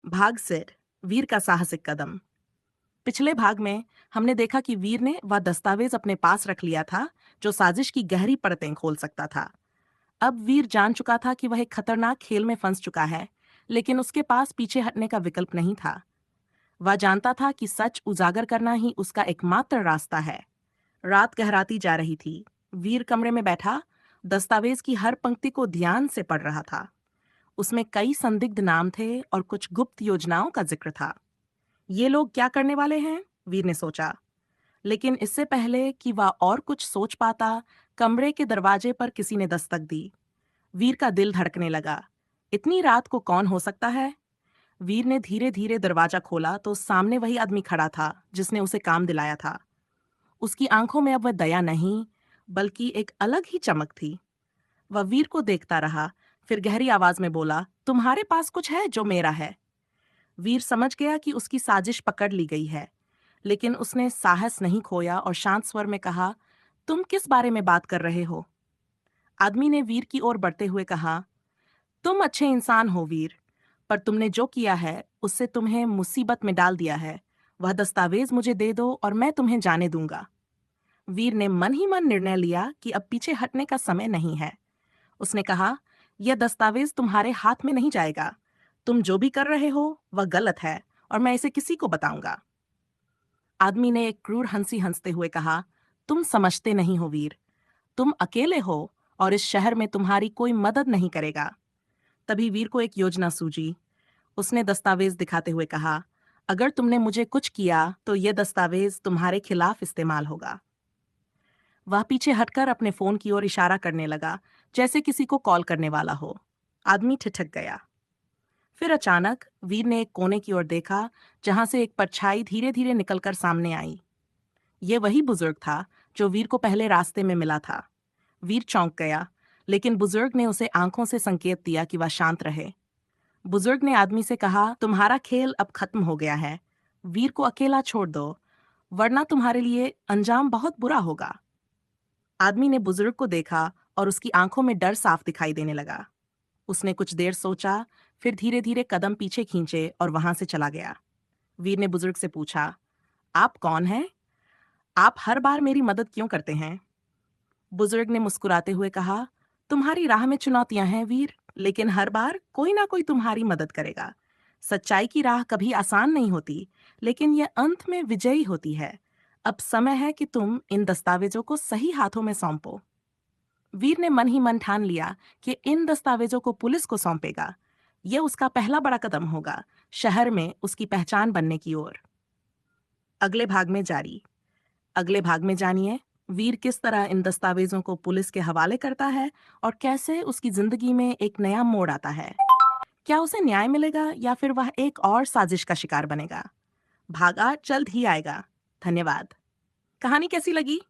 भाग सिर, वीर का साहसिक कदम। पिछले भाग में हमने देखा कि वीर ने वह दस्तावेज अपने पास रख लिया था जो साजिश की गहरी परतें खोल सकता था। अब वीर जान चुका था कि वह एक खतरनाक खेल में फंस चुका है, लेकिन उसके पास पीछे हटने का विकल्प नहीं था। वह जानता था कि सच उजागर करना ही उसका एकमात्र रास्ता है। रात गहराती जा रही थी। वीर कमरे में बैठा दस्तावेज की हर पंक्ति को ध्यान से पढ़ रहा था। उसमें कई संदिग्ध नाम थे और कुछ गुप्त योजनाओं का जिक्र था। ये लोग क्या करने वाले हैं? वीर ने सोचा। लेकिन इससे पहले कि वह और कुछ सोच पाता, कमरे के दरवाजे पर किसी ने दस्तक दी। वीर का दिल धड़कने लगा। इतनी रात को कौन हो सकता है? वीर ने धीरे धीरे दरवाजा खोला तो सामने वही आदमी खड़ा था जिसने उसे काम दिलाया था। उसकी आंखों में अब वह दया नहीं, बल्कि एक अलग ही चमक थी। वह वीर को देखता रहा, फिर गहरी आवाज में बोला, तुम्हारे पास कुछ है जो मेरा है। वीर समझ गया कि उसकी साजिश पकड़ ली गई है, लेकिन उसने साहस नहीं खोया और शांत स्वर में कहा, तुम किस बारे में बात कर रहे हो? आदमी ने वीर की ओर बढ़ते हुए कहा, तुम अच्छे इंसान हो वीर, पर तुमने जो किया है उससे तुम्हें मुसीबत में डाल दिया है। वह दस्तावेज मुझे दे दो और मैं तुम्हें जाने दूंगा। वीर ने मन ही मन निर्णय लिया कि अब पीछे हटने का समय नहीं है। उसने कहा, यह दस्तावेज तुम्हारे हाथ में नहीं जाएगा। तुम जो भी कर रहे हो वह गलत है और मैं इसे किसी को बताऊंगा। आदमी ने एक क्रूर हंसी हंसते हुए कहा, तुम समझते नहीं हो वीर। तुम अकेले हो और इस शहर में तुम्हारी कोई मदद नहीं करेगा। तभी वीर को एक योजना सूझी। उसने दस्तावेज दिखाते हुए कहा, अगर तुमने मुझे कुछ किया तो यह दस्तावेज तुम्हारे खिलाफ इस्तेमाल होगा। वह पीछे हटकर अपने फोन की ओर इशारा करने लगा, जैसे किसी को कॉल करने वाला हो। आदमी ठिठक गया। फिर अचानक वीर ने एक कोने की ओर देखा, जहां से एक परछाई धीरे धीरे निकलकर सामने आई। ये वही बुजुर्ग था जो वीर को पहले रास्ते में मिला था। वीर चौंक गया, लेकिन बुजुर्ग ने उसे आंखों से संकेत दिया कि वह शांत रहे। बुजुर्ग ने आदमी से कहा, तुम्हारा खेल अब खत्म हो गया है। वीर को अकेला छोड़ दो, वरना तुम्हारे लिए अंजाम बहुत बुरा होगा। आदमी ने बुजुर्ग को देखा और उसकी आंखों में डर साफ दिखाई देने लगा। उसने कुछ देर सोचा, फिर धीरे धीरे कदम पीछे खींचे और वहां से चला गया। वीर ने बुजुर्ग से पूछा, आप कौन हैं? आप हर बार मेरी मदद क्यों करते हैं? बुजुर्ग ने मुस्कुराते हुए कहा, तुम्हारी राह में चुनौतियां हैं वीर, लेकिन हर बार कोई ना कोई तुम्हारी मदद करेगा। सच्चाई की राह कभी आसान नहीं होती, लेकिन यह अंत में विजयी होती है। अब समय है कि तुम इन दस्तावेजों को सही हाथों में सौंपो। वीर ने मन ही मन ठान लिया कि इन दस्तावेजों को पुलिस को सौंपेगा। यह उसका पहला बड़ा कदम होगा, शहर में उसकी पहचान बनने की ओर। अगले भाग में जारी। अगले भाग में जानिए, वीर किस तरह इन दस्तावेजों को पुलिस के हवाले करता है और कैसे उसकी जिंदगी में एक नया मोड़ आता है। क्या उसे न्याय मिलेगा या फिर वह एक और साजिश का शिकार बनेगा? भाग 8 जल्द ही आएगा। धन्यवाद। कहानी कैसी लगी?